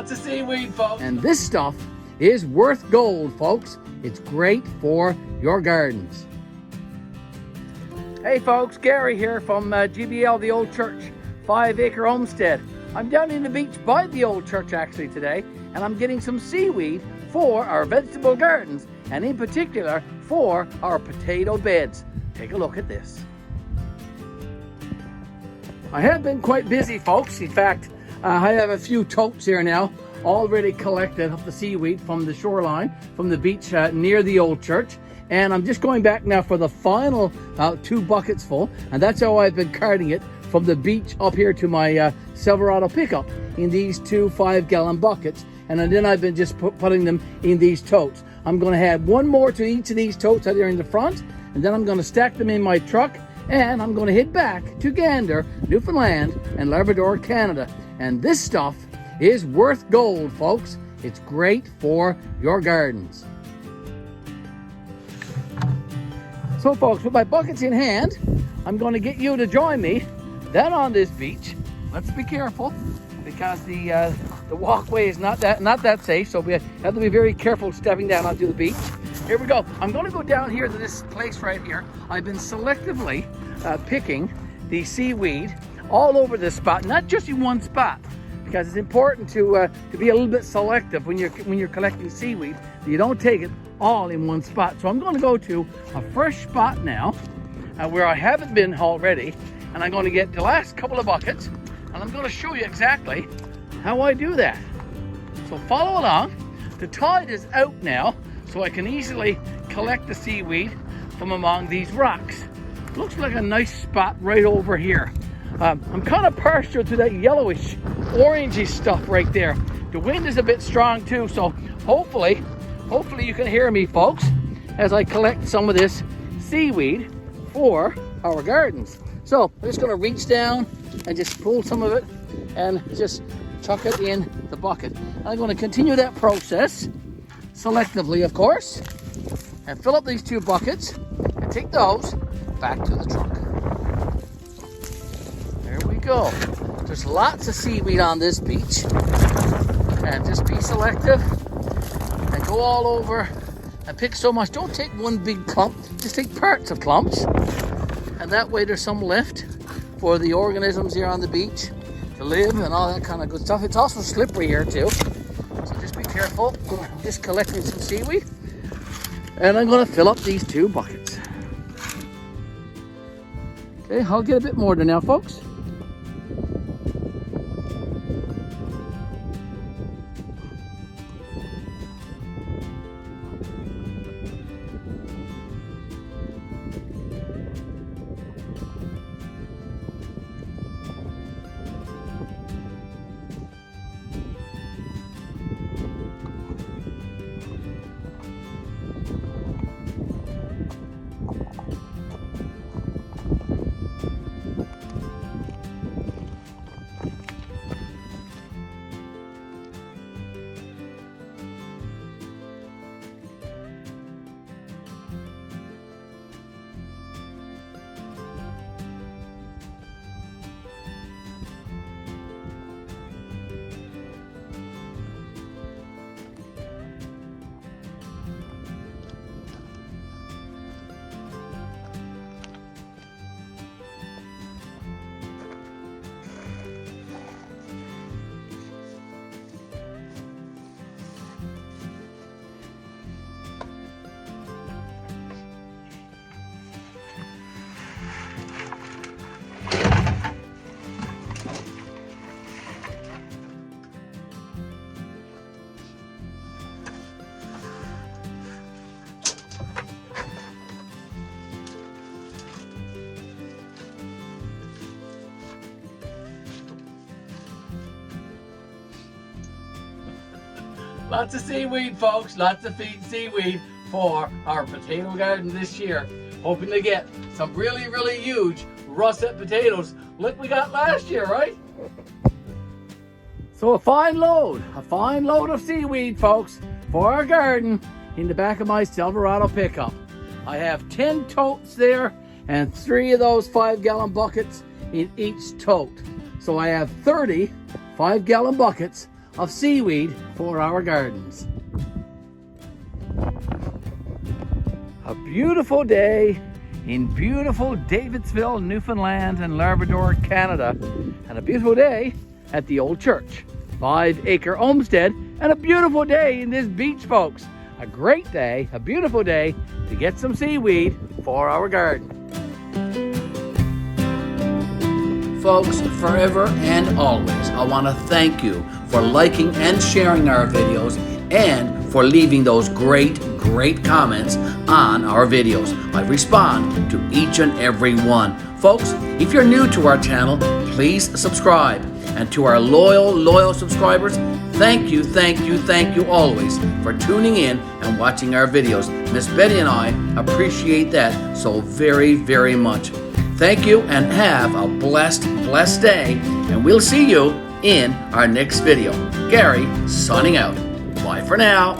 Lots of seaweed, folks. And this stuff is worth gold, folks. It's great for your gardens. Hey folks, Gary here from GBL-The Old Church, 5-acre homestead. I'm down in the beach by the old church actually today, and I'm getting some seaweed for our vegetable gardens, and in particular for our potato beds. Take a look at this. I have been quite busy, folks. In fact, I have a few totes here now already collected of the seaweed from the shoreline, from the beach near the old church. And I'm just going back now for the final 2 buckets full, and that's how I've been carting it from the beach up here to my Silverado pickup in these 2 5-gallon buckets. And then I've been just putting them in these totes. I'm going to add 1 more to each of these totes out here in the front, and then I'm going to stack them in my truck, and I'm going to head back to Gander, Newfoundland, and Labrador, Canada. And this stuff is worth gold, folks. It's great for your gardens. So folks, with my buckets in hand, I'm going to get you to join me down on this beach. Let's be careful, because the walkway is not that safe, so we have to be very careful stepping down onto the beach. Here we go. I'm going to go down here to this place right here. I've been selectively picking the seaweed all over this spot, not just in one spot, because it's important to be a little bit selective when you're collecting seaweed. You don't take it all in one spot. So I'm going to go to a fresh spot now where I haven't been already, and I'm going to get the last couple of buckets, and I'm going to show you exactly how I do that. So follow along. The tide is out now, so I can easily collect the seaweed from among these rocks. Looks like a nice spot right over here. I'm kind of partial to that yellowish, orangey stuff right there. The wind is a bit strong too, so hopefully you can hear me, folks, as I collect some of this seaweed for our gardens. So I'm just going to reach down and just pull some of it and just chuck it in the bucket. I'm going to continue that process selectively, of course, and fill up these 2 buckets and take those back to the truck. There we go. There's lots of seaweed on this beach, and just be selective and go all over and pick so much. Don't take one big clump, just take parts of clumps, and that way there's some lift for the organisms here on the beach to live and all that kind of good stuff. It's also slippery here too, so just be careful. I'm just collecting some seaweed, and I'm going to fill up these 2 buckets. Okay, I'll get a bit more there now, folks. Lots of seaweed, folks. Lots of seaweed for our potato garden this year. Hoping to get some really, really huge russet potatoes like we got last year, right? So a fine load of seaweed, folks, for our garden in the back of my Silverado pickup. I have 10 totes there and 3 of those 5-gallon buckets in each tote. So I have 30 5-gallon buckets of seaweed for our gardens. A beautiful day in beautiful Davidsville, Newfoundland and Labrador, Canada. And a beautiful day at the old church, 5 Acre Homestead, and a beautiful day in this beach, folks. A great day, a beautiful day to get some seaweed for our garden. Folks, forever and always, I want to thank you for liking and sharing our videos and for leaving those great comments on our videos. I respond to each and every one. Folks, if you're new to our channel, please subscribe. And to our loyal subscribers, thank you always for tuning in and watching our videos. Miss Betty and I appreciate that so very much. Thank you and have a blessed day, and we'll see you in our next video. Garry signing out. Bye for now.